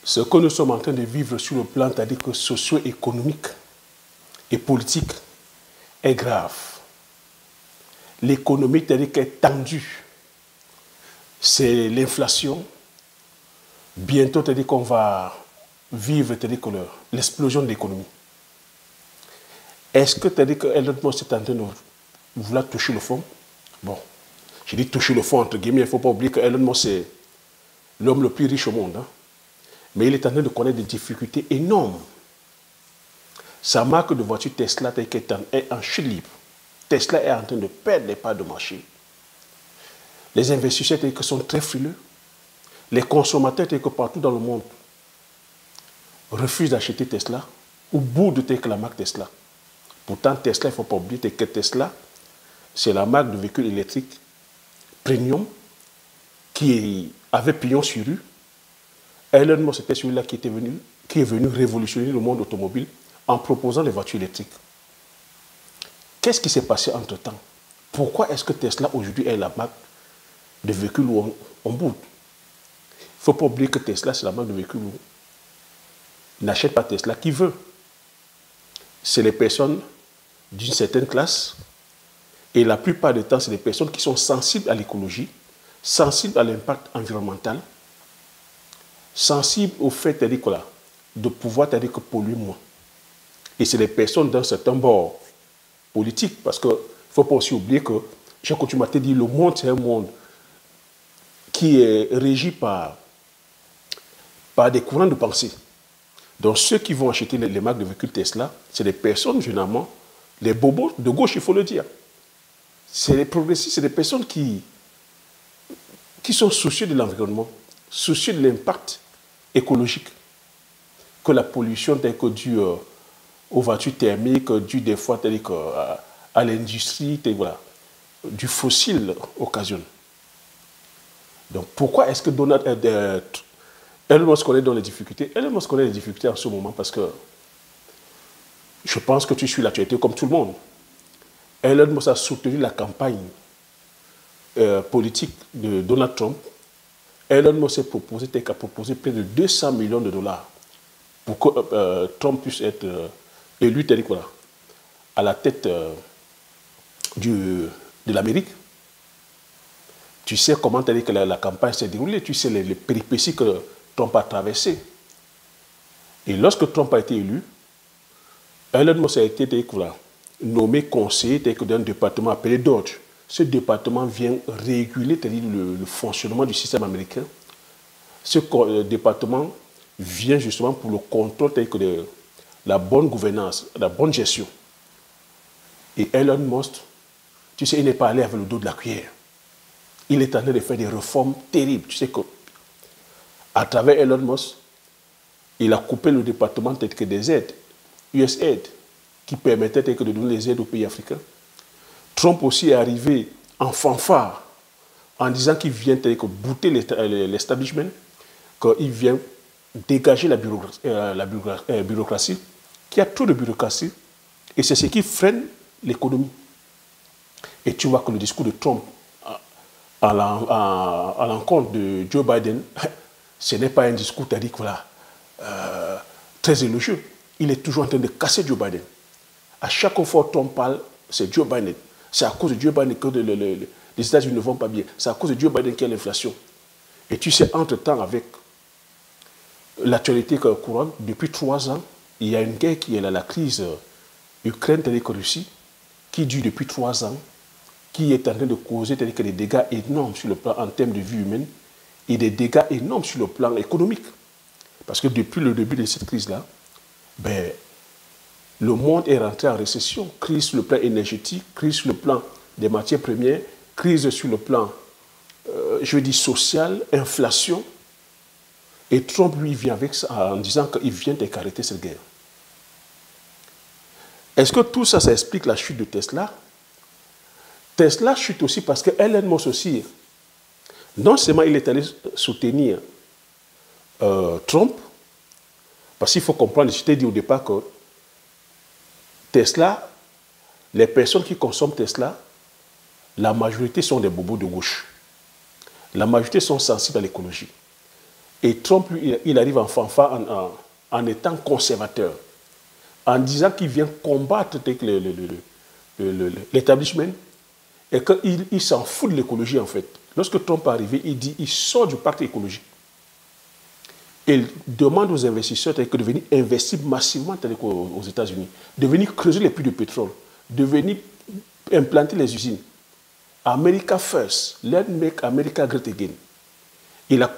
Ce que nous sommes en train de vivre sur le plan, c'est-à-dire que socio-économique et politique, est grave. L'économie, c'est-à-dire qu'elle est tendue. C'est l'inflation. Bientôt, c'est-à-dire qu'on va vivre, c'est-à-dire que l'explosion de l'économie. Est-ce que, c'est-à-dire que Elon Musk est en train de vouloir toucher le fond? Bon, j'ai dit toucher le fond, entre guillemets, il ne faut pas oublier que Elon Musk est l'homme le plus riche au monde. Hein? Mais il est en train de connaître des difficultés énormes. Sa marque de voiture Tesla est en chute libre. Tesla est en train de perdre les parts de marché. Les investisseurs sont très frileux. Les consommateurs partout dans le monde refusent d'acheter Tesla ou boudent la marque Tesla. Pourtant, Tesla, il ne faut pas oublier que Tesla, c'est la marque de véhicules électriques premium qui avait pignon sur rue. Elon Musk, c'était celui-là qui est venu révolutionner le monde automobile en proposant les voitures électriques. Qu'est-ce qui s'est passé entre-temps? Pourquoi est-ce que Tesla aujourd'hui est la marque de véhicules où on boude? Il ne faut pas oublier que Tesla, c'est la marque de véhicules où on n'achète pas Tesla qui veut. C'est les personnes d'une certaine classe et la plupart du temps, c'est des personnes qui sont sensibles à l'écologie, sensibles à l'impact environnemental, sensibles au fait de pouvoir polluer moins. Et c'est des personnes d'un certain bord politique, parce qu'il ne faut pas aussi oublier que, j'ai coutume à te dire, le monde, c'est un monde qui est régi par des courants de pensée. Donc ceux qui vont acheter les marques de véhicules Tesla, c'est des personnes, généralement, les bobos de gauche, il faut le dire. C'est les progressistes, c'est des personnes qui sont soucieux de l'environnement, soucieux de l'impact écologique, que la pollution due aux voitures thermiques, due des fois à l'industrie, voilà, du fossile occasionne. Donc pourquoi est-ce que Elon Musk connaît dans les difficultés? Elon Musk connaît les difficultés en ce moment parce que je pense que tu suis l'actualité comme tout le monde. Elon Musk a soutenu la campagne politique de Donald Trump. Elon Musk a proposé près de 200 millions de dollars pour que Trump puisse être élu à la tête de l'Amérique. Tu sais comment que la campagne s'est déroulée, tu sais les péripéties que Trump a traversées. Et lorsque Trump a été élu, Elon Musk a été nommé conseiller d'un département appelé Dodge. Ce département vient réguler le fonctionnement du système américain. Ce département vient justement pour le contrôle de la bonne gouvernance, la bonne gestion. Et Elon Musk, tu sais, il n'est pas allé avec le dos de la cuillère. Il est en train de faire des réformes terribles. Tu sais qu'à travers Elon Musk, il a coupé le département des aides, USAID, qui permettait de donner les aides aux pays africains. Trump aussi est arrivé en fanfare en disant qu'il vient bouter l'establishment, qu'il vient dégager la bureaucratie, qu'il y a trop de bureaucratie, et c'est ce qui freine l'économie. Et tu vois que le discours de Trump à l'encontre de Joe Biden, ce n'est pas un discours très élogieux. Il est toujours en train de casser Joe Biden. À chaque fois que Trump parle, c'est Joe Biden. C'est à cause de Joe Biden que les États-Unis ne vont pas bien. C'est à cause de Joe Biden qu'il y a l'inflation. Et tu sais, entre-temps, avec l'actualité courante, depuis 3 ans, il y a une guerre qui est là, la crise Ukraine-Russie, qui dure depuis 3 ans, qui est en train de causer des dégâts énormes sur le plan en termes de vie humaine et des dégâts énormes sur le plan économique. Parce que depuis le début de cette crise-là, le monde est rentré en récession. Crise sur le plan énergétique, crise sur le plan des matières premières, crise sur le plan, social, inflation. Et Trump, lui, vient avec ça en disant qu'il vient d'arrêter cette guerre. Est-ce que tout ça, ça explique la chute de Tesla? Tesla chute aussi parce que Elon Musk aussi, non seulement il est allé soutenir Trump, parce qu'il faut comprendre, je t'ai dit au départ que Tesla, les personnes qui consomment Tesla, la majorité sont des bobos de gauche. La majorité sont sensibles à l'écologie. Et Trump, lui, il arrive en fanfare en étant conservateur, en disant qu'il vient combattre l'établissement et qu'il s'en fout de l'écologie en fait. Lorsque Trump est arrivé, il dit qu'il sort du pacte écologique. Il demande aux investisseurs de venir investir massivement aux États-Unis, de venir creuser les puits de pétrole, de venir implanter les usines. America first, let's make America great again. Il a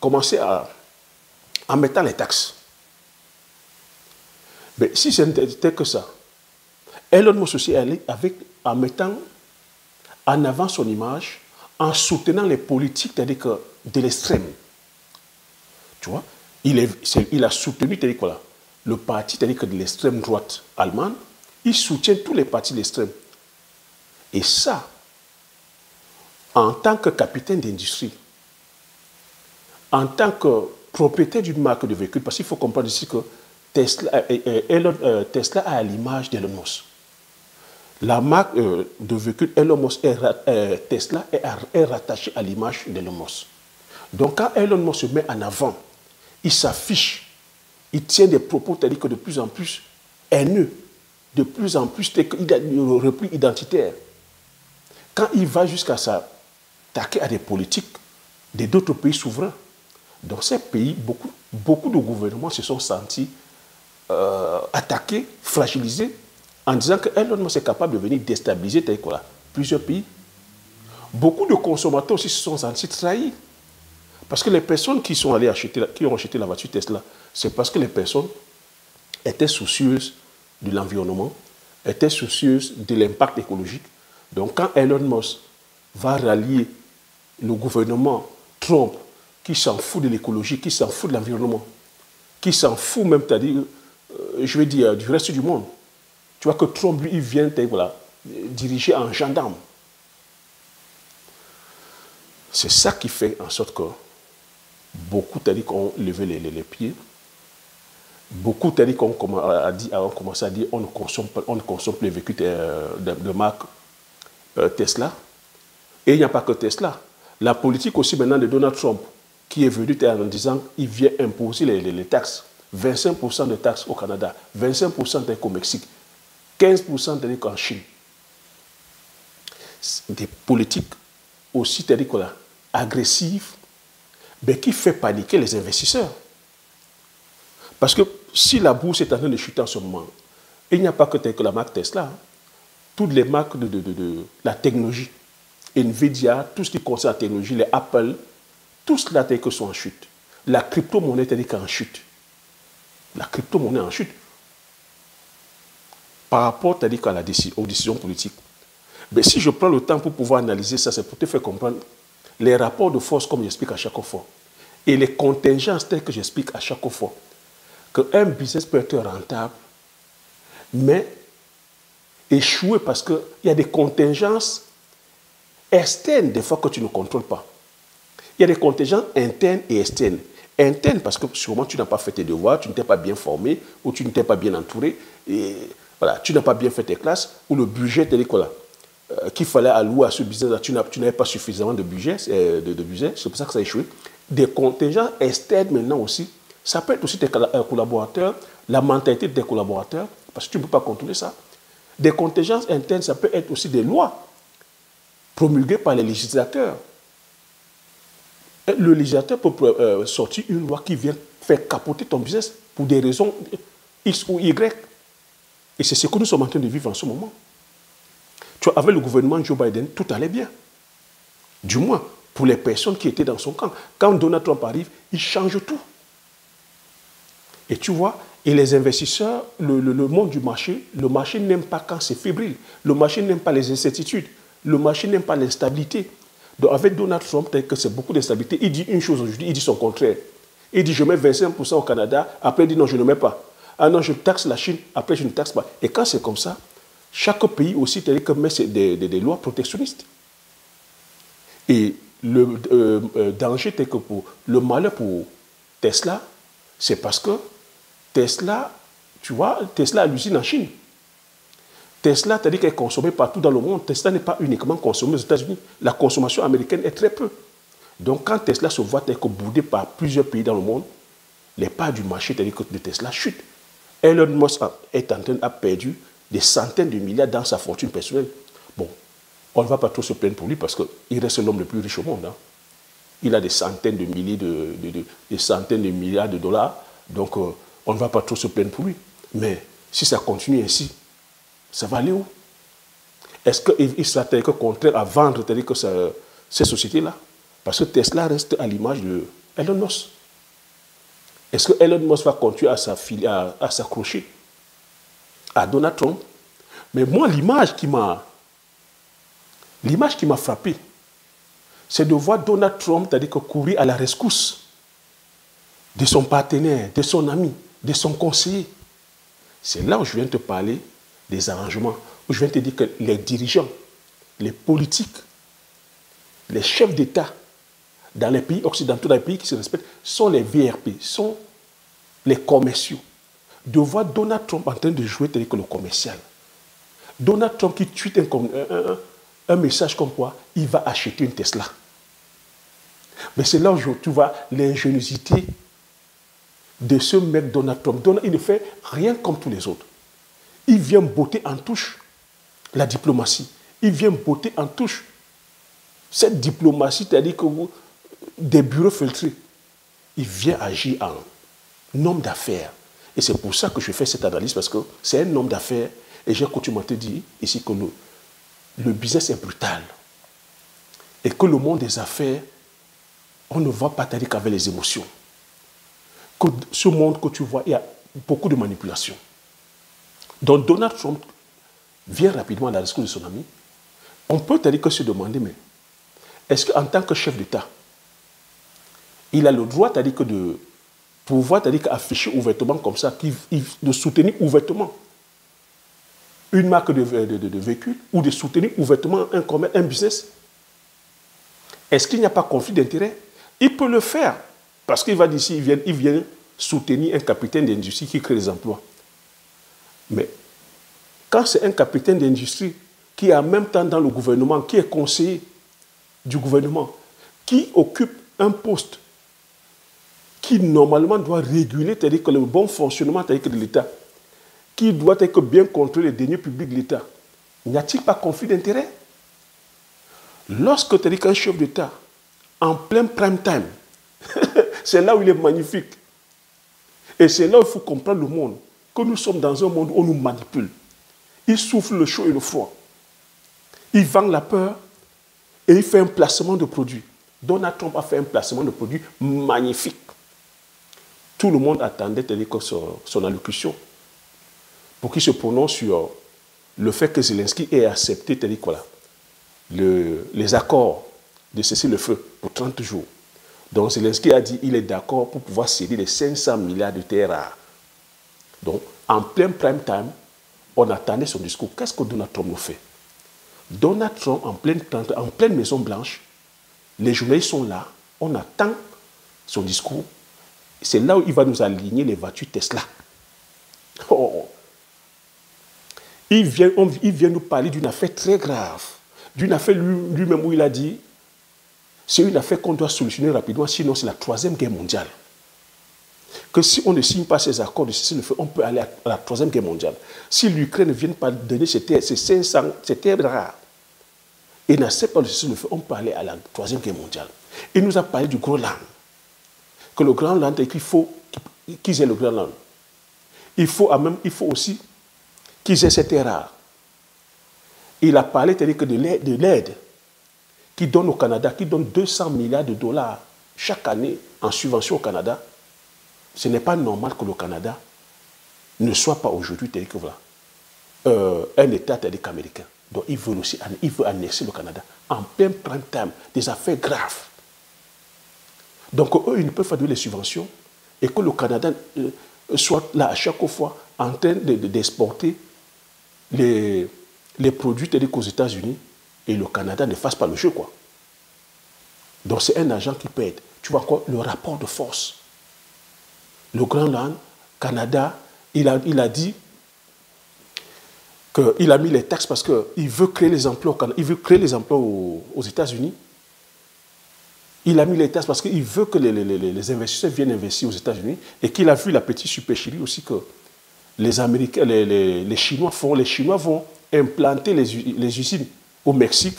commencé en mettant les taxes. Mais si ce n'était que ça, Elon Musk aussi allait en mettant en avant son image, en soutenant les politiques de l'extrême. Tu vois, il a soutenu le parti de l'extrême droite allemande. Il soutient tous les partis de l'extrême. Et ça, en tant que capitaine d'industrie, en tant que propriétaire d'une marque de véhicule, parce qu'il faut comprendre ici que Tesla a à l'image d'Elon Musk. La marque de véhicule Elon Musk Tesla est rattachée à l'image d'Elon Musk. Donc quand Elon Musk se met en avant, il s'affiche, il tient des propos tels que de plus en plus haineux, de plus en plus il a un repli identitaire. Quand il va jusqu'à s'attaquer à des politiques d'autres pays souverains, dans ces pays, beaucoup de gouvernements se sont sentis attaqués, fragilisés, en disant que Elon Musk est capable de venir déstabiliser plusieurs pays. Beaucoup de consommateurs aussi se sont sentis trahis. Parce que les personnes qui ont acheté la voiture Tesla, c'est parce que les personnes étaient soucieuses de l'environnement, étaient soucieuses de l'impact écologique. Donc quand Elon Musk va rallier le gouvernement Trump, qui s'en fout de l'écologie, qui s'en fout de l'environnement, qui s'en fout même, je vais dire, du reste du monde. Tu vois que Trump, lui, il vient diriger en gendarme. C'est ça qui fait en sorte que beaucoup ont levé les pieds. Beaucoup ont commencé à dire on ne consomme plus les véhicules de marque Tesla. Et il n'y a pas que Tesla. La politique aussi maintenant de Donald Trump, qui est venu en disant qu'il vient imposer les taxes. 25% de taxes au Canada, 25% au Mexique, 15% en Chine. Des politiques aussi agressives, mais qui fait paniquer les investisseurs. Parce que si la bourse est en train de chuter en ce moment, il n'y a pas que la marque Tesla, toutes les marques de la technologie, Nvidia, tout ce qui concerne la technologie, les Apple, tout cela sont en chute. La crypto-monnaie est en chute. La crypto-monnaie en chute. Par rapport aux décisions politiques. Mais si je prends le temps pour pouvoir analyser ça, c'est pour te faire comprendre les rapports de force comme j'explique à chaque fois. Et les contingences telles que j'explique à chaque fois. Qu'un business peut être rentable, mais échouer parce qu'il y a des contingences externes des fois que tu ne contrôles pas. Il y a des contingences internes et externes. Internes parce que sûrement tu n'as pas fait tes devoirs, tu ne t'es pas bien formé, ou tu ne t'es pas bien entouré, et voilà, tu n'as pas bien fait tes classes, ou le budget qu'il fallait allouer à ce business-là, tu n'avais pas suffisamment de budget, c'est pour ça que ça a échoué. Des contingents externes maintenant aussi, ça peut être aussi tes collaborateurs, la mentalité de tes collaborateurs, parce que tu ne peux pas contrôler ça. Des contingences internes, ça peut être aussi des lois promulguées par les législateurs. Le législateur peut sortir une loi qui vient faire capoter ton business pour des raisons X ou Y. Et c'est ce que nous sommes en train de vivre en ce moment. Tu vois, avec le gouvernement Joe Biden, tout allait bien. Du moins, pour les personnes qui étaient dans son camp. Quand Donald Trump arrive, il change tout. Et tu vois, et les investisseurs, le monde du marché, le marché n'aime pas quand c'est fébrile. Le marché n'aime pas les incertitudes. Le marché n'aime pas l'instabilité. Donc avec Donald Trump, que c'est beaucoup d'instabilité, il dit une chose aujourd'hui, il dit son contraire. Il dit je mets 25% au Canada, après il dit non, je ne mets pas. Ah non, je taxe la Chine, après je ne taxe pas. Et quand c'est comme ça, chaque pays aussi met des lois protectionnistes. Et le danger, c'est que le malheur pour Tesla, c'est parce que Tesla, tu vois, Tesla a l'usine en Chine. Tesla, c'est-à-dire qu'elle est consommée partout dans le monde. Tesla n'est pas uniquement consommée aux États-Unis. La consommation américaine est très peu. Donc quand Tesla se voit boudé par plusieurs pays dans le monde, les parts du marché de Tesla chutent. Elon Musk a perdu des centaines de milliards dans sa fortune personnelle. Bon, on ne va pas trop se plaindre pour lui parce qu'il reste l'homme le plus riche au monde. Hein. Il a des centaines de milliers des centaines de milliards de dollars. Donc, on ne va pas trop se plaindre pour lui. Mais si ça continue ainsi, ça va aller où? Est-ce qu'il sera contraire à vendre ces sociétés-là? Parce que Tesla reste à l'image de Elon Musk. Est-ce que Elon Musk va continuer à s'accrocher à Donald Trump? Mais moi, l'image qui m'a frappé, c'est de voir Donald Trump, c'est-à-dire courir à la rescousse de son partenaire, de son ami, de son conseiller. C'est là où je viens te parler des arrangements, où je viens te dire que les dirigeants, les politiques, les chefs d'État dans les pays occidentaux, dans les pays qui se respectent, sont les VRP, sont les commerciaux. De voir Donald Trump en train de jouer tel que le commercial. Donald Trump qui tweet un message comme quoi il va acheter une Tesla. Mais c'est là où tu vois l'ingéniosité de ce mec Donald Trump. Il ne fait rien comme tous les autres. Il vient botter en touche la diplomatie. Il vient botter en touche cette diplomatie, c'est-à-dire que des bureaux filtrés. Il vient agir en homme d'affaires. Et c'est pour ça que je fais cette analyse, parce que c'est un homme d'affaires. Et j'ai coutume à te dire ici que le business est brutal. Et que le monde des affaires, on ne voit pas t'arriver qu'avec les émotions. Que ce monde que tu vois, il y a beaucoup de manipulation. Donc Donald Trump vient rapidement à la rescousse de son ami. On peut t'arriver que se demander, mais est-ce qu'en tant que chef d'État, il a le droit, c'est-à-dire que de pouvoir, c'est-à-dire afficher ouvertement comme ça, de soutenir ouvertement une marque de véhicule ou de soutenir ouvertement un business? Est-ce qu'il n'y a pas conflit d'intérêt? Il peut le faire parce qu'il va d'ici, il vient soutenir un capitaine d'industrie qui crée des emplois. Mais quand c'est un capitaine d'industrie qui est en même temps dans le gouvernement, qui est conseiller du gouvernement, qui occupe un poste qui normalement doit réguler, c'est-à-dire que le bon fonctionnement de l'État, qui doit être bien contrôler les deniers publics de l'État, n'y a-t-il pas conflit d'intérêt? Lorsque tu es un chef d'État, en plein prime time, c'est là où il est magnifique. Et c'est là où il faut comprendre le monde, que nous sommes dans un monde où on nous manipule. Il souffle le chaud et le froid. Il vend la peur et il fait un placement de produits. Donald Trump a fait un placement de produits magnifique. Tout le monde attendait son allocution pour qu'il se prononce sur le fait que Zelensky ait accepté les accords de cesser le feu pour 30 jours. Donc Zelensky a dit qu'il est d'accord pour pouvoir céder les 500 milliards de terres rares. Donc en plein prime time, on attendait son discours. Qu'est-ce que Donald Trump nous fait? Donald Trump en pleine Maison Blanche, les journalistes sont là, on attend son discours. C'est là où il va nous aligner les voitures Tesla. Oh. Il vient nous parler d'une affaire très grave, d'une affaire lui-même où il a dit c'est une affaire qu'on doit solutionner rapidement, sinon c'est la 3e guerre mondiale. Que si on ne signe pas ces accords de cessez-le-feu, on peut aller à la 3e guerre mondiale. Si l'Ukraine ne vient pas donner ces terres rares et n'accepte pas le cessez-le-feu, on peut aller à la 3e guerre mondiale. Il nous a parlé du Groenland. Que le Groenland, qu'il faut qu'ils aient le Groenland. Il faut aussi qu'ils aient ces terres rares. Il a parlé de l'aide qui donne au Canada, qui donne 200 milliards de dollars chaque année en subvention au Canada. Ce n'est pas normal que le Canada ne soit pas aujourd'hui un État américain. Donc il veut annexer le Canada en plein prime time, des affaires graves. Donc eux, ils ne peuvent pas donner les subventions et que le Canada soit là à chaque fois en train d'exporter les produits aux États-Unis et le Canada ne fasse pas le jeu, quoi. Donc c'est un agent qui pète. Tu vois quoi? Le rapport de force. Le Groenland, Canada, il a dit qu'il a mis les taxes parce qu'il veut créer les emplois au Canada, il veut créer les emplois aux États-Unis. Il a mis les taxes parce qu'il veut que les investisseurs viennent investir aux États-Unis et qu'il a vu la petite supercherie aussi que les Américains, les Chinois font. Les Chinois vont implanter les usines au Mexique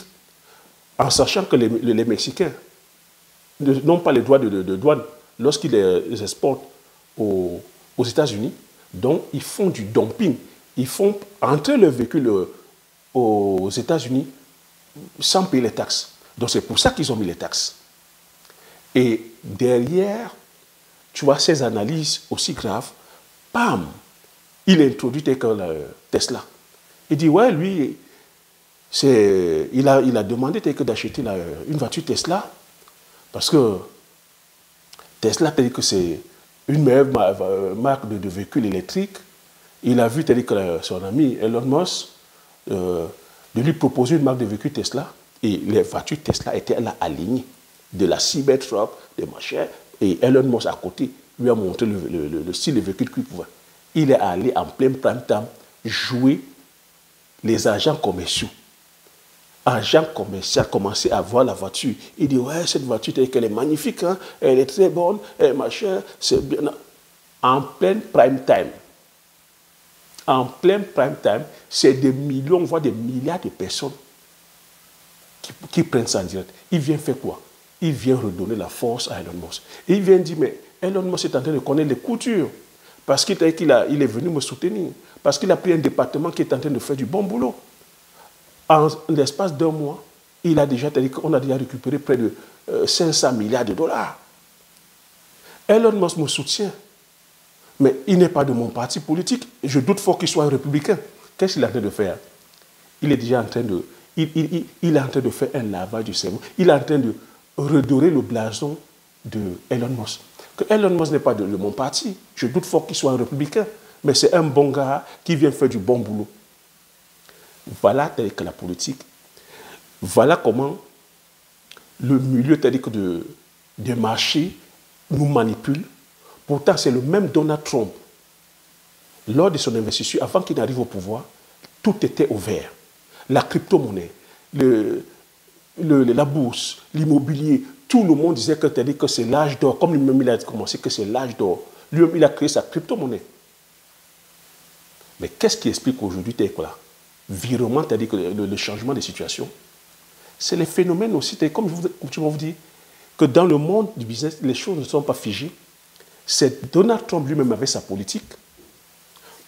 en sachant que les Mexicains n'ont pas les droits de douane lorsqu'ils les exportent aux États-Unis. Donc, ils font du dumping. Ils font entrer leurs véhicules aux États-Unis sans payer les taxes. Donc, c'est pour ça qu'ils ont mis les taxes. Et derrière, tu vois, ces analyses aussi graves, bam, il introduit Tesla. Il dit, ouais, lui, il a demandé d'acheter une voiture Tesla parce que Tesla, que c'est une meilleure marque de véhicules électriques. Il a vu que son ami Elon Musk de lui proposer une marque de véhicules Tesla et les voitures Tesla étaient là alignées. De la Cybertruck, des machins, et Elon Musk à côté lui a montré le style de véhicule qu'il pouvait. Il est allé en plein prime time jouer les agents commerciaux. Agents commerciaux commençaient à voir la voiture. Il dit, ouais, cette voiture, elle est magnifique, hein? Elle est très bonne, machin, c'est bien. En plein prime time. En plein prime time, c'est des millions, voire des milliards de personnes qui prennent ça en direct. Il vient faire quoi? Il vient redonner la force à Elon Musk. Et il vient dire, mais Elon Musk est en train de connaître les coutures. Parce qu'il est venu me soutenir. Parce qu'il a pris un département qui est en train de faire du bon boulot. En l'espace d'un mois, on a déjà récupéré près de 500 milliards de dollars. Elon Musk me soutient. Mais il n'est pas de mon parti politique. Je doute fort qu'il soit un républicain. Qu'est-ce qu'il est en train de faire? Il est déjà en train de... Il est en train de faire un lavage du cerveau. Il est en train de redorer le blason de Elon Musk. Que Elon Musk n'est pas de mon parti. Je doute fort qu'il soit un républicain. Mais c'est un bon gars qui vient faire du bon boulot. Voilà tel que la politique. Voilà comment le milieu tel que de marché nous manipule. Pourtant, c'est le même Donald Trump. Lors de son investiture, avant qu'il n'arrive au pouvoir, tout était ouvert. La crypto-monnaie, la bourse, l'immobilier, tout le monde disait que c'est l'âge d'or. Comme lui-même il a commencé que c'est l'âge d'or. Lui-même il a créé sa crypto-monnaie. Mais qu'est-ce qui explique aujourd'hui virement, c'est-à-dire que le changement de situation? C'est les phénomènes aussi, comme je vous dis, que dans le monde du business, les choses ne sont pas figées. C'est Donald Trump lui-même avec sa politique,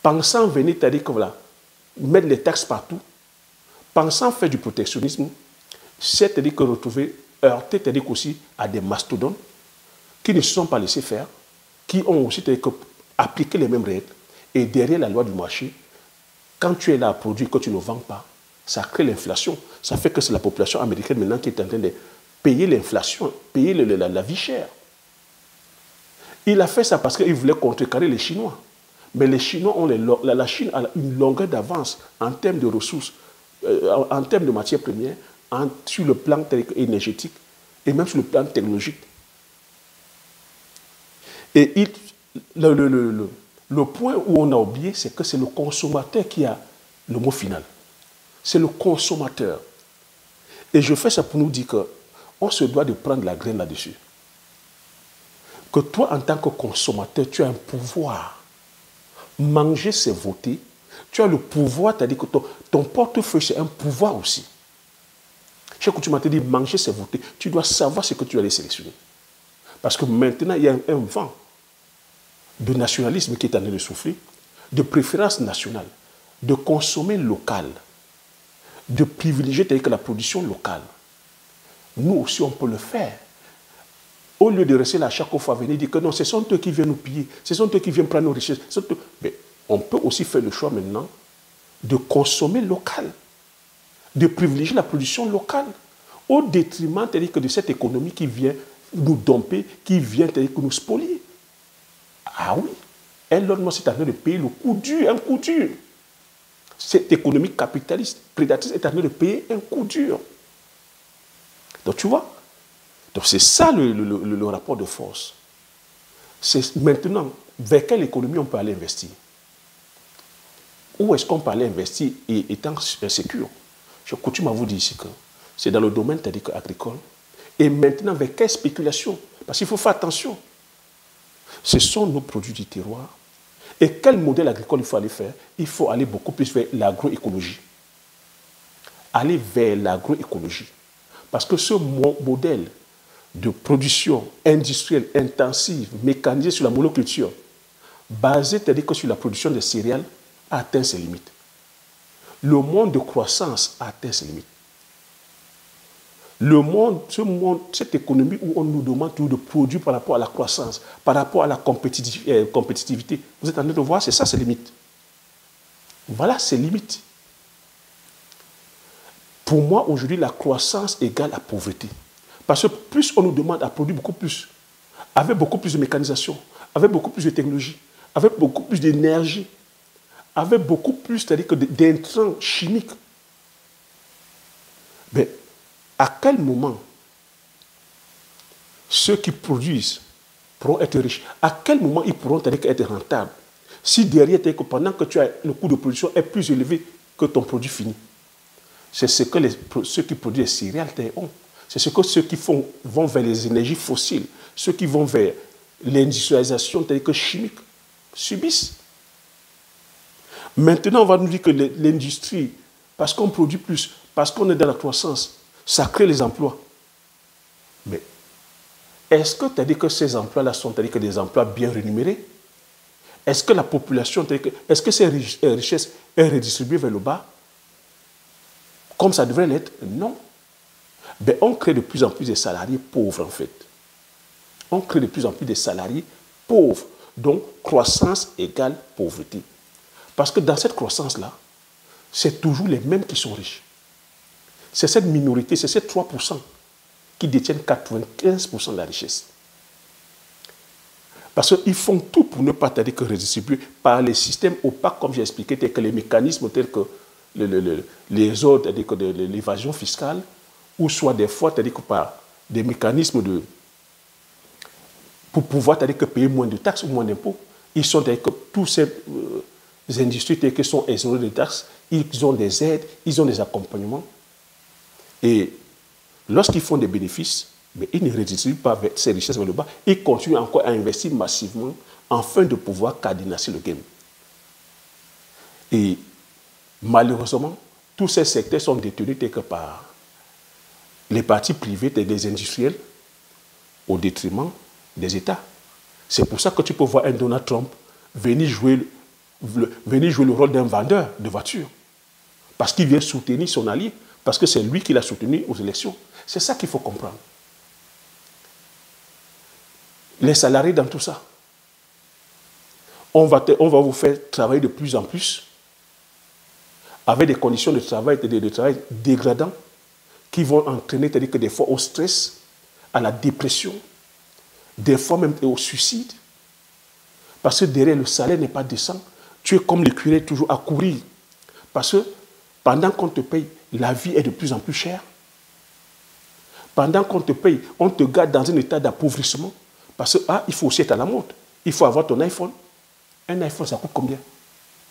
pensant venir, c'est-à-dire que voilà, mettre les taxes partout, pensant faire du protectionnisme, c'est-à-dire que retrouver, heurter, c'est-à-dire aussi à des mastodontes qui ne se sont pas laissés faire, qui ont aussi appliqué les mêmes règles. Et derrière la loi du marché, quand tu es là à produire, que tu ne vends pas, ça crée l'inflation. Ça fait que c'est la population américaine maintenant qui est en train de payer l'inflation, payer la vie chère. Il a fait ça parce qu'il voulait contrecarrer les Chinois. Mais les Chinois la Chine a une longueur d'avance en termes de ressources, en termes de matières premières, sur le plan énergétique et même sur le plan technologique. Et le point où on a oublié, c'est que c'est le consommateur qui a le mot final. C'est le consommateur. Et je fais ça pour nous dire qu'on se doit de prendre la graine là-dessus. Que toi, en tant que consommateur, tu as un pouvoir. Manger, c'est voter. Tu as le pouvoir, c'est-à-dire que ton portefeuille, c'est un pouvoir aussi. Chaque fois que tu m'as dit manger, c'est voter, tu dois savoir ce que tu allais sélectionner. Parce que maintenant, il y a un vent de nationalisme qui est en train de souffrir, de préférence nationale, de consommer local, de privilégier que la production locale. Nous aussi, on peut le faire. Au lieu de rester là chaque fois venir dire que non, ce sont eux qui viennent nous piller, ce sont eux qui viennent prendre nos richesses. Mais on peut aussi faire le choix maintenant de consommer local, de privilégier la production locale, au détriment de cette économie qui vient nous domper, qui vient nous spolier. Ah oui, Elon Musk est en train de payer le coup dur, un coup dur. Cette économie capitaliste, prédatrice est en train de payer un coup dur. Donc tu vois, c'est ça le rapport de force. C'est maintenant, vers quelle économie on peut aller investir? Où est-ce qu'on peut aller investir étant sécure? Je coutume à vous dire ici que c'est dans le domaine agricole Et maintenant, avec quelle spéculation? Parce qu'il faut faire attention. Ce sont nos produits du terroir. Et quel modèle agricole il faut aller faire? Il faut aller beaucoup plus vers l'agroécologie. Aller vers l'agroécologie. Parce que ce modèle de production industrielle intensive, mécanisée sur la monoculture, basée, c'est-à-dire que sur la production de céréales, a atteint ses limites. Le monde de croissance a atteint ses limites. Le monde, cette économie où on nous demande toujours de produire par rapport à la croissance, par rapport à la compétitivité, vous êtes en train de voir, c'est ça ses limites. Voilà ses limites. Pour moi, aujourd'hui, la croissance égale à pauvreté. Parce que plus on nous demande à produire beaucoup plus, avec beaucoup plus de mécanisation, avec beaucoup plus de technologie, avec beaucoup plus d'énergie, avec beaucoup plus, c'est-à-dire que d'intrants chimiques, mais à quel moment ceux qui produisent pourront être riches? À quel moment ils pourront être rentables? Si derrière, pendant que tu as le coût de production est plus élevé que ton produit fini. C'est ce que ceux qui produisent les céréales ont. C'est ce que ceux qui vont vers les énergies fossiles, ceux qui vont vers l'industrialisation telle que chimique, subissent. Maintenant, on va nous dire que l'industrie, parce qu'on produit plus, parce qu'on est dans la croissance, ça crée les emplois. Mais est-ce que tu as dit que ces emplois-là sont des emplois bien rémunérés? Est-ce que la population, est-ce que ces richesses sont redistribuées vers le bas? Comme ça devrait l'être? Non. Ben, on crée de plus en plus de salariés pauvres, en fait. On crée de plus en plus de salariés pauvres. Donc, croissance égale pauvreté. Parce que dans cette croissance-là, c'est toujours les mêmes qui sont riches. C'est cette minorité, c'est ces 3% qui détiennent 95% de la richesse. Parce qu'ils font tout pour ne pas que redistribuer par les systèmes opaques, comme j'ai expliqué, tels que les mécanismes tels que les ordres de l'évasion fiscale, ou soit des fois, c'est-à-dire que par des mécanismes pour pouvoir payer moins de taxes ou moins d'impôts. Ils sont que tous ces industries qui sont exonérées de taxes, ils ont des aides, ils ont des accompagnements. Et lorsqu'ils font des bénéfices, mais ils ne redistribuent pas ces richesses vers le bas. Ils continuent encore à investir massivement afin de pouvoir cadenasser le game. Et malheureusement, tous ces secteurs sont détenus quelque part les partis privés des industriels au détriment des États. C'est pour ça que tu peux voir un Donald Trump venir jouer le rôle d'un vendeur de voitures. Parce qu'il vient soutenir son allié. Parce que c'est lui qui l'a soutenu aux élections. C'est ça qu'il faut comprendre. Les salariés dans tout ça. On va vous faire travailler de plus en plus avec des conditions de travail dégradants qui vont entraîner des fois au stress, à la dépression, des fois même au suicide. Parce que derrière le salaire n'est pas décent. Tu es comme le curé toujours à courir. Parce que pendant qu'on te paye, la vie est de plus en plus chère. Pendant qu'on te paye, on te garde dans un état d'appauvrissement. Parce que, il faut aussi être à la mode. Il faut avoir ton iPhone. Un iPhone, ça coûte combien?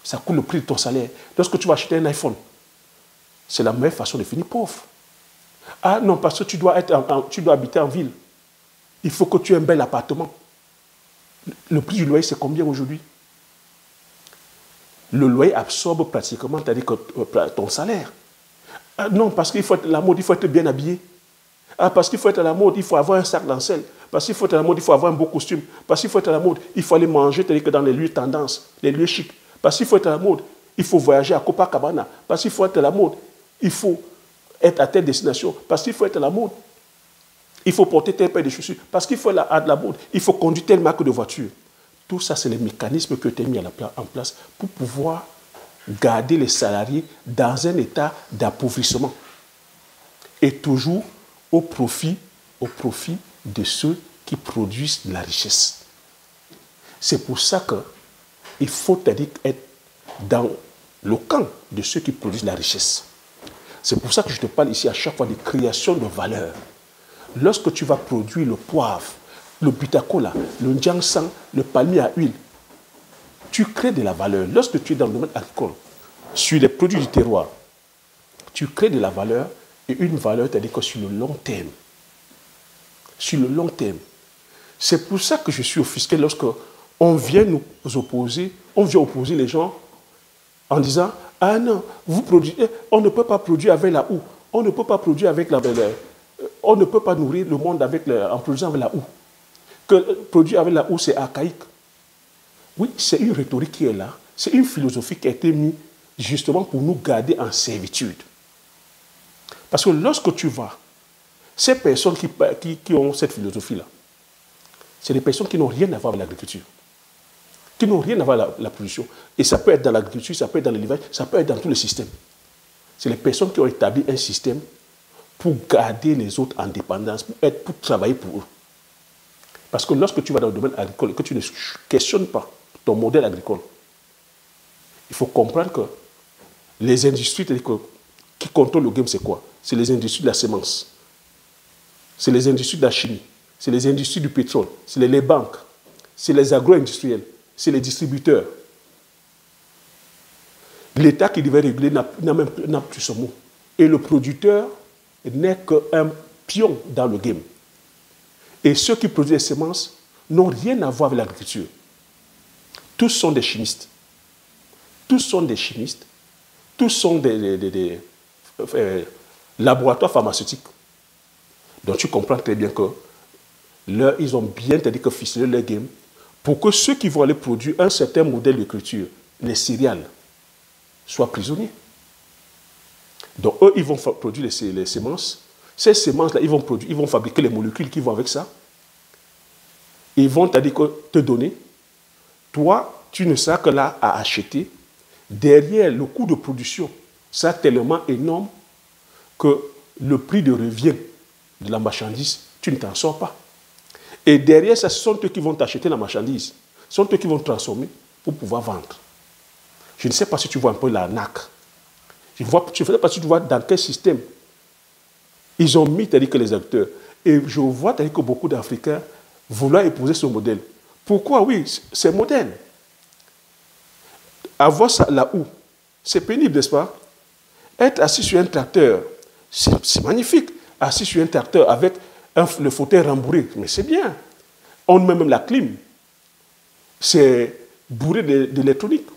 Ça coûte le prix de ton salaire. Lorsque tu vas acheter un iPhone, c'est la meilleure façon de finir pauvre. Ah non, parce que tu dois habiter en ville. Il faut que tu aies un bel appartement. Le prix du loyer, c'est combien aujourd'hui? Le loyer absorbe pratiquement ton salaire. Ah non, parce qu'il faut être à la mode, il faut être bien habillé. Ah, parce qu'il faut être à la mode, il faut avoir un sac d'ancel. Parce qu'il faut être à la mode, il faut avoir un beau costume. Parce qu'il faut être à la mode, il faut aller manger dans les lieux tendance, les lieux chics. Parce qu'il faut être à la mode, il faut voyager à Copacabana. Parce qu'il faut être à la mode, il faut être à telle destination. Parce qu'il faut être à la mode, il faut porter telle paire de chaussures. Parce qu'il faut être à la mode, il faut conduire telle marque de voiture. Tout ça, c'est les mécanismes qui ont été mis en place pour pouvoir garder les salariés dans un état d'appauvrissement. Et toujours au profit de ceux qui produisent de la richesse. C'est pour ça qu'il faut être dans le camp de ceux qui produisent la richesse. C'est pour ça que je te parle ici à chaque fois de création de valeur. Lorsque tu vas produire le poivre, le butacola, le ndiangsang, le palmier à huile, tu crées de la valeur. Lorsque tu es dans le domaine agricole, sur les produits du terroir, tu crées de la valeur et une valeur, c'est-à-dire que sur le long terme, sur le long terme. C'est pour ça que je suis offusqué lorsque on vient nous opposer, on vient opposer les gens en disant « Ah non, vous produisez, on ne peut pas produire avec la houe, on ne peut pas produire avec on ne peut pas nourrir le monde en produisant avec la houe. Que produire avec la houe, c'est archaïque. » Oui, c'est une rhétorique qui est là, c'est une philosophie qui a été mise justement pour nous garder en servitude. Parce que lorsque tu vas, ces personnes qui ont cette philosophie-là, c'est des personnes qui n'ont rien à voir avec l'agriculture, qui n'ont rien à voir avec la production. Et ça peut être dans l'agriculture, ça peut être dans l'élevage, ça peut être dans tout le système. C'est les personnes qui ont établi un système pour garder les autres en dépendance, pour travailler pour eux. Parce que lorsque tu vas dans le domaine agricole et que tu ne questionnes pas ton modèle agricole, il faut comprendre que les industries qui contrôlent le game, c'est quoi? C'est les industries de la semence, c'est les industries de la chimie, c'est les industries du pétrole, c'est les banques, c'est les agro-industriels, c'est les distributeurs. L'État qui devait réguler n'a plus son mot. Et le producteur n'est qu'un pion dans le game. Et ceux qui produisent les semences n'ont rien à voir avec l'agriculture. Tous sont des chimistes. Tous sont des chimistes. Tous sont des laboratoires pharmaceutiques. Donc tu comprends très bien que ils ont bien ficelé leur game pour que ceux qui vont aller produire un certain modèle de culture, les céréales, soient prisonniers. Donc eux, ils vont produire les semences. Ces semences-là, ils vont fabriquer les molécules qui vont avec ça. Ils vont te donner. Toi, tu ne seras que là à acheter. Derrière, le coût de production sera tellement énorme que le prix de revient de la marchandise, tu ne t'en sors pas. Et derrière ça, ce sont eux qui vont t'acheter la marchandise. Ce sont eux qui vont transformer pour pouvoir vendre. Je ne sais pas si tu vois un peu l'arnaque. Je ne sais pas si tu vois dans quel système ils ont mis que les acteurs. Et je vois que beaucoup d'Africains vouloir épouser ce modèle. Pourquoi? Oui, c'est moderne. Avoir ça là où? C'est pénible, n'est-ce pas? Être assis sur un tracteur, c'est magnifique. Assis sur un tracteur avec le fauteuil rembourré, mais c'est bien. On met même la clim. C'est bourré d'électronique.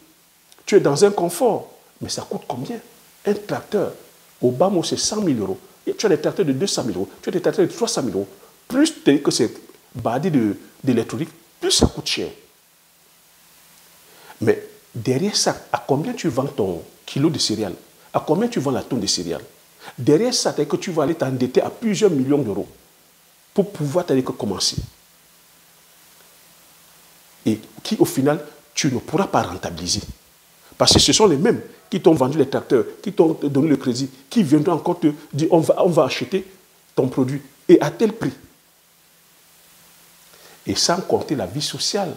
Tu es dans un confort. Mais ça coûte combien? Un tracteur, au bas mot, c'est 100 000 euros. Et tu as des tracteurs de 200 000 euros. Tu as des tracteurs de 300 000 euros. Plus que c'est bardé d'électronique, plus ça coûte cher. Mais derrière ça, à combien tu vends ton kilo de céréales? À combien tu vends la tonne de céréales? Derrière ça, que tu vas aller t'endetter à plusieurs millions d'euros pour pouvoir commencer. Et qui, au final, tu ne pourras pas rentabiliser. Parce que ce sont les mêmes qui t'ont vendu les tracteurs, qui t'ont donné le crédit, qui viendront encore te dire on va acheter ton produit et à tel prix. Et sans compter la vie sociale.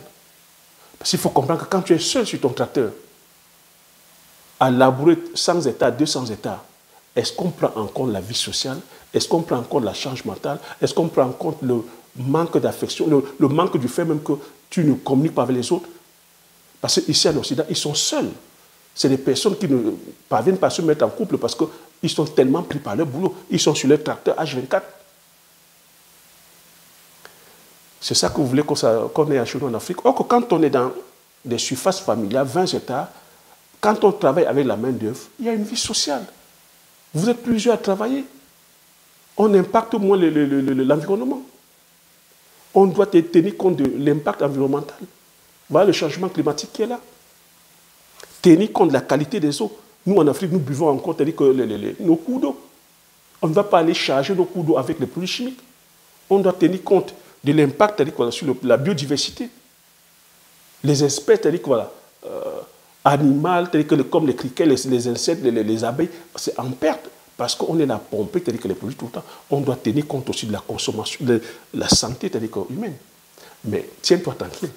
Parce qu'il faut comprendre que quand tu es seul sur ton tracteur, à labourer 100 hectares, 200 hectares, est-ce qu'on prend en compte la vie sociale? Est-ce qu'on prend en compte la charge mentale? Est-ce qu'on prend en compte le manque d'affection, le manque du fait même que tu ne communiques pas avec les autres? Parce qu'ici en Occident, ils sont seuls. C'est des personnes qui ne parviennent pas à se mettre en couple parce qu'ils sont tellement pris par leur boulot. Ils sont sur leur tracteur H24. C'est ça que vous voulez qu'on ait chez nous en Afrique. Or, quand on est dans des surfaces familiales, 20 hectares, quand on travaille avec la main-d'œuvre, il y a une vie sociale. Vous êtes plusieurs à travailler. On impacte moins l'environnement. On doit tenir compte de l'impact environnemental. Voilà le changement climatique qui est là. Tenir compte de la qualité des eaux. Nous, en Afrique, nous buvons encore nos cours d'eau. On ne va pas aller charger nos cours d'eau avec les produits chimiques. On doit tenir compte de l'impact sur la biodiversité. Les espèces animales, comme les criquets, les insectes, les abeilles, c'est en perte parce qu'on est là pomper les produits tout le temps. On doit tenir compte aussi de la consommation, de la santé humaine. Mais tiens-toi tranquille.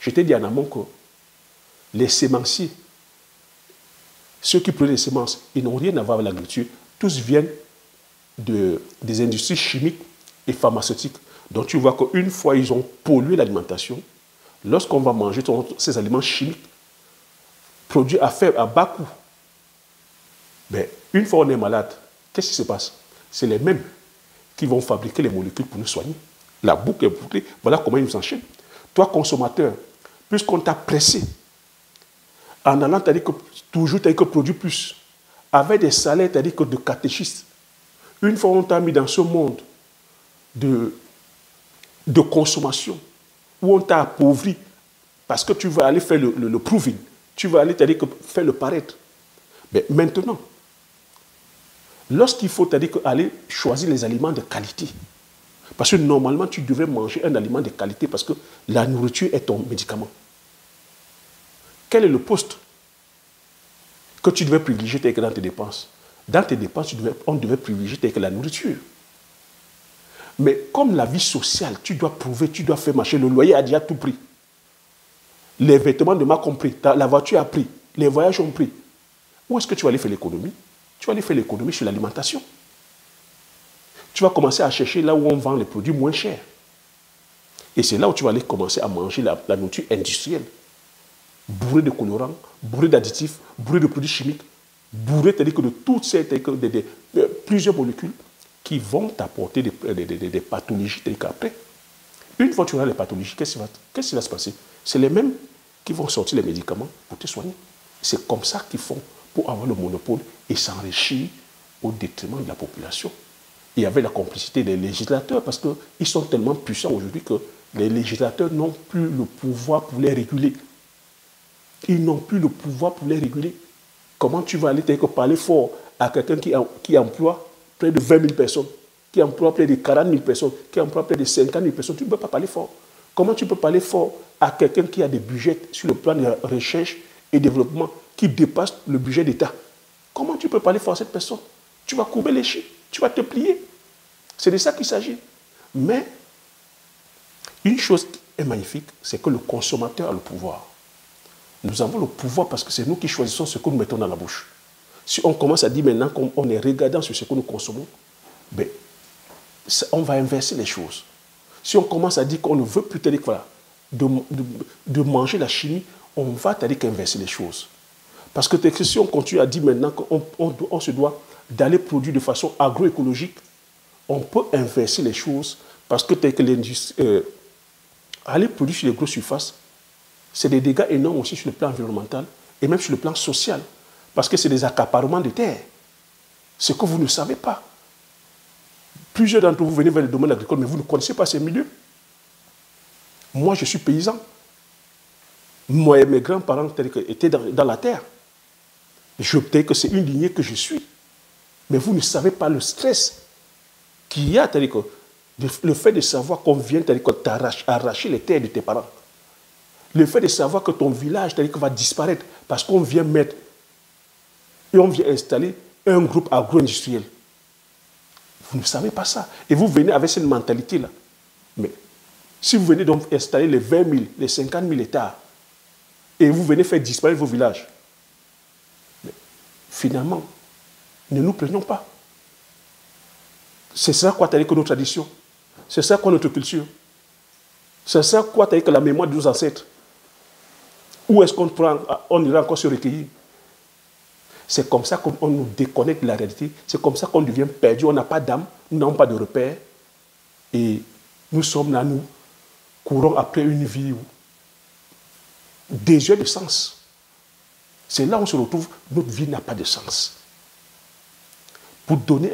Je t'ai dit en amont que les sémenciers, ceux qui produisent les semences, ils n'ont rien à voir avec l'agriculture. Tous viennent des industries chimiques et pharmaceutiques. Donc tu vois qu'une fois ils ont pollué l'alimentation, lorsqu'on va manger ces aliments chimiques, produits à bas coût, ben, une fois on est malade, qu'est-ce qui se passe? C'est les mêmes qui vont fabriquer les molécules pour nous soigner. La boucle est bouclée, voilà comment ils nous enchaînent. Toi, consommateur, puisqu'on t'a pressé, en allant, t'as dit que toujours, t'as dit que produit plus, avec des salaires, t'as dit que de catéchistes. Une fois on t'a mis dans ce monde de consommation, où on t'a appauvri, parce que tu vas aller faire le proving, tu vas aller, t'as dit que faire le paraître. Mais maintenant, lorsqu'il faut, t'as dit que aller choisir les aliments de qualité, parce que normalement, tu devrais manger un aliment de qualité parce que la nourriture est ton médicament. Quel est le poste que tu devais privilégier dans tes dépenses? Dans tes dépenses, on devait privilégier la nourriture. Mais comme la vie sociale, tu dois prouver, tu dois faire marcher. Le loyer a déjà tout pris. Les vêtements de marque ont pris. La voiture a pris. Les voyages ont pris. Où est-ce que tu vas aller faire l'économie? Tu vas aller faire l'économie sur l'alimentation. Tu vas commencer à chercher là où on vend les produits moins chers. Et c'est là où tu vas aller commencer à manger la nourriture industrielle. Bourrée de colorants, bourrée d'additifs, bourrée de produits chimiques, bourrée de toutes ces plusieurs molécules qui vont t'apporter des pathologies. Après, une fois que tu auras les pathologies, qu'est-ce qui va se passer? C'est les mêmes qui vont sortir les médicaments pour te soigner. C'est comme ça qu'ils font pour avoir le monopole et s'enrichir au détriment de la population. Et avec la complicité des législateurs, parce qu'ils sont tellement puissants aujourd'hui que les législateurs n'ont plus le pouvoir pour les réguler. Ils n'ont plus le pouvoir pour les réguler. Comment tu vas aller parler fort à quelqu'un qui emploie près de 20 000 personnes, qui emploie près de 40 000 personnes, qui emploie près de 50 000 personnes? Tu ne peux pas parler fort. Comment tu peux parler fort à quelqu'un qui a des budgets sur le plan de la recherche et développement qui dépassent le budget d'État? Comment tu peux parler fort à cette personne? Tu vas courber les chiens, tu vas te plier. C'est de ça qu'il s'agit. Mais une chose qui est magnifique, c'est que le consommateur a le pouvoir. Nous avons le pouvoir parce que c'est nous qui choisissons ce que nous mettons dans la bouche. Si on commence à dire maintenant qu'on est regardant sur ce que nous consommons, ben, on va inverser les choses. Si on commence à dire qu'on ne veut plus de manger la chimie, on va inverser les choses. Parce que si on continue à dire maintenant qu'on se doit d'aller produire de façon agroécologique, on peut inverser les choses parce que l'industrie, aller produire sur les grosses surfaces, c'est des dégâts énormes aussi sur le plan environnemental et même sur le plan social. Parce que c'est des accaparements de terre. Ce que vous ne savez pas. Plusieurs d'entre vous venez vers le domaine agricole, mais vous ne connaissez pas ces milieux. Moi, je suis paysan. Moi et mes grands-parents étaient dans la terre. Je sais que c'est une lignée que je suis. Mais vous ne savez pas le stress qu'il y a, le fait de savoir qu'on vient t'arracher les terres de tes parents. Le fait de savoir que ton village va disparaître parce qu'on vient mettre et on vient installer un groupe agro-industriel. Vous ne savez pas ça. Et vous venez avec cette mentalité-là. Mais si vous venez donc installer les 20 000, les 50 000 hectares, et vous venez faire disparaître vos villages, mais finalement, ne nous plaignons pas. C'est ça quoi que nos traditions. C'est ça quoi notre culture. C'est ça quoi que la mémoire de nos ancêtres. Où est-ce qu'on ira encore se recueillir? C'est comme ça qu'on nous déconnecte de la réalité. C'est comme ça qu'on devient perdu. On n'a pas d'âme, nous n'avons pas de repères. Et nous sommes là, nous courons après une vie désuète de sens. C'est là où on se retrouve, notre vie n'a pas de sens. Pour donner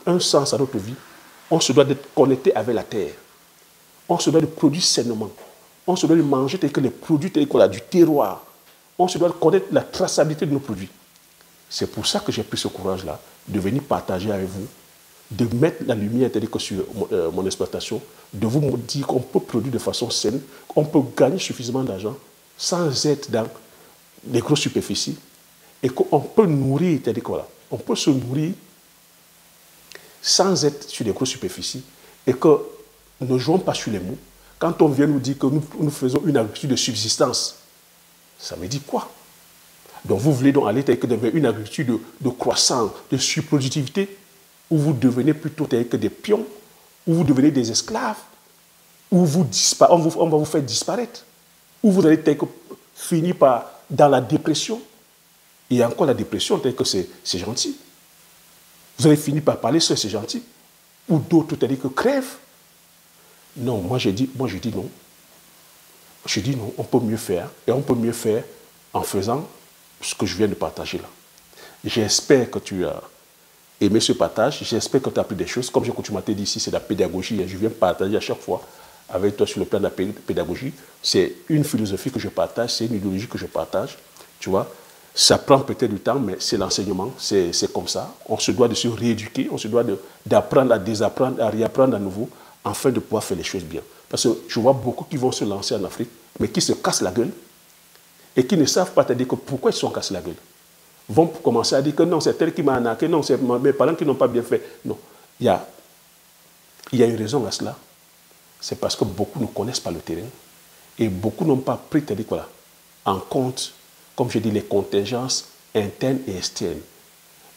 un sens à notre vie, on se doit d'être connecté avec la terre. On se doit de produire sainement. On se doit de manger les produits du terroir. On se doit connaître la traçabilité de nos produits. C'est pour ça que j'ai pris ce courage-là, de venir partager avec vous, de mettre la lumière sur mon exploitation, de vous dire qu'on peut produire de façon saine, qu'on peut gagner suffisamment d'argent sans être dans les grosses superficies et qu'on peut nourrir, on peut se nourrir sans être sur les grosses superficies et que nous ne jouons pas sur les mots. Quand on vient nous dire que nous faisons une agriculture de subsistance, ça veut dire quoi? Donc vous voulez donc aller vers une agriculture de croissance, de surproductivité, où vous devenez plutôt que des pions, où vous devenez des esclaves, où on va vous faire disparaître, où vous allez finir dans la dépression. Et encore la dépression, c'est gentil. Vous allez finir par parler, c'est gentil. Ou d'autres, t'as dit que crève. Non, moi je dis non. Je dis non, on peut mieux faire. Et on peut mieux faire en faisant ce que je viens de partager là. J'espère que tu as aimé ce partage. J'espère que tu as appris des choses. Comme je continue à te dire ici, c'est la pédagogie. Je viens partager à chaque fois avec toi sur le plan de la pédagogie. C'est une philosophie que je partage, c'est une idéologie que je partage. Tu vois, ça prend peut-être du temps, mais c'est l'enseignement, c'est comme ça. On se doit de se rééduquer, on se doit d'apprendre à désapprendre, à réapprendre à nouveau, afin de pouvoir faire les choses bien. Parce que je vois beaucoup qui vont se lancer en Afrique, mais qui se cassent la gueule et qui ne savent pas te dire que pourquoi ils se sont cassés la gueule. Vont commencer à dire que non, c'est tel qui m'a arnaqué, non, c'est mes parents qui n'ont pas bien fait. Non, il y a une raison à cela. C'est parce que beaucoup ne connaissent pas le terrain et beaucoup n'ont pas pris en compte, comme je dis, les contingences internes et externes.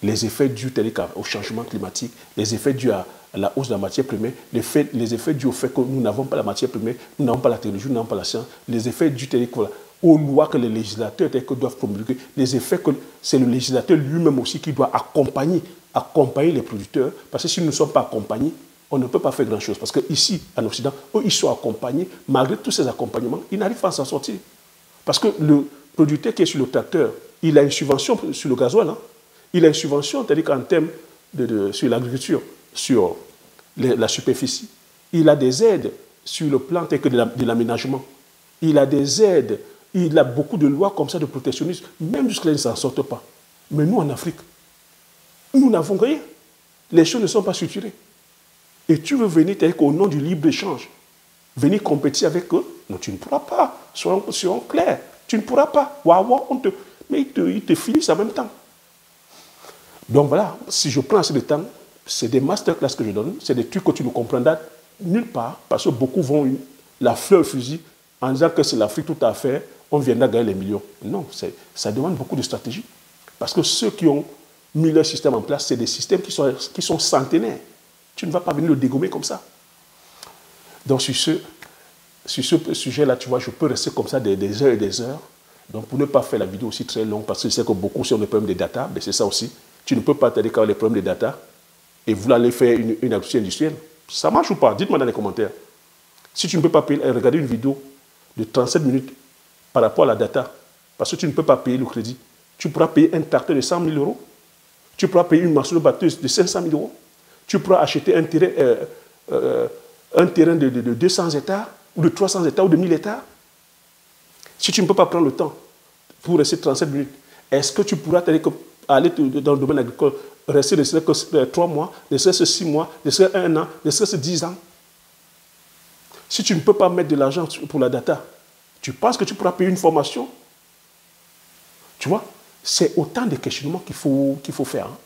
Les effets dus au changement climatique, les effets dus à la hausse de la matière première, les effets dus au fait que nous n'avons pas la matière première, nous n'avons pas la technologie, nous n'avons pas la science, les effets dus aux lois que les législateurs doivent promulguer, les effets que c'est le législateur lui-même aussi qui doit accompagner les producteurs, parce que si nous ne sommes pas accompagnés, on ne peut pas faire grand-chose. Parce qu'ici, en Occident, eux, ils sont accompagnés, malgré tous ces accompagnements, ils n'arrivent pas à s'en sortir. Parce que le producteur qui est sur le tracteur, il a une subvention sur le gasoil, hein. Il a une subvention, c'est-à-dire qu'en termes sur l'agriculture, sur la superficie, il a des aides sur le plan de l'aménagement. Il a des aides, il a beaucoup de lois comme ça de protectionnisme, même jusque-là, ils ne s'en sortent pas. Mais nous, en Afrique, nous n'avons rien. Les choses ne sont pas structurées. Et tu veux venir, au nom du libre-échange, venir compétir avec eux? Non, tu ne pourras pas. Soyons clairs. Tu ne pourras pas. Mais ils te finissent en même temps. Donc voilà, si je prends assez de temps, c'est des masterclass que je donne, c'est des trucs que tu ne comprendras nulle part, parce que beaucoup vont la fleur au fusil en disant que c'est l'Afrique tout à fait, on viendra gagner les millions. Non, ça demande beaucoup de stratégie. Parce que ceux qui ont mis leur système en place, c'est des systèmes qui sont centenaires. Tu ne vas pas venir le dégommer comme ça. Donc sur ce sujet-là, tu vois, je peux rester comme ça des heures et des heures. Donc pour ne pas faire la vidéo aussi très longue, parce que je sais que beaucoup sont des problèmes de data, mais c'est ça aussi. Tu ne peux pas t'aider quand les problèmes de data et vouloir aller faire une agriculture industrielle. Ça marche ou pas? Dites-moi dans les commentaires. Si tu ne peux pas regarder une vidéo de 37 minutes par rapport à la data, parce que tu ne peux pas payer le crédit, tu pourras payer un tracteur de 100 000 euros, tu pourras payer une machine batteuse de 500 000 euros, tu pourras acheter un terrain de 200 hectares, ou de 300 hectares, ou de 1000 hectares. Si tu ne peux pas prendre le temps pour rester 37 minutes, est-ce que tu pourras aller dans le domaine agricole, rester ne serait que 3 mois, ne serait-ce 6 mois, ne serait-ce 1 an, ne serait-ce 10 ans? Si tu ne peux pas mettre de l'argent pour la data, tu penses que tu pourras payer une formation? Tu vois, c'est autant de questionnements qu'il faut faire. Hein.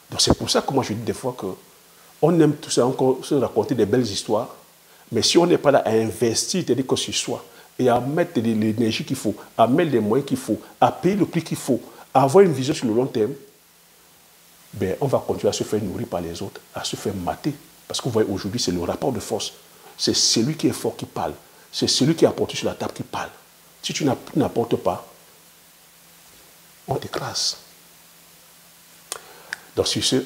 Donc c'est pour ça que moi je dis des fois qu'on aime tout ça encore se raconter des belles histoires, mais si on n'est pas là à investir, c'est-à-dire que sur soi, et à mettre l'énergie qu'il faut, à mettre les moyens qu'il faut, à payer le prix qu'il faut, à avoir une vision sur le long terme, ben, on va continuer à se faire nourrir par les autres, à se faire mater. Parce que vous voyez, aujourd'hui, c'est le rapport de force. C'est celui qui est fort qui parle. C'est celui qui a apporté sur la table qui parle. Si tu n'apportes pas, on t'écrase. Donc sur ce,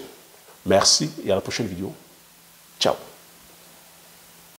merci et à la prochaine vidéo. Ciao.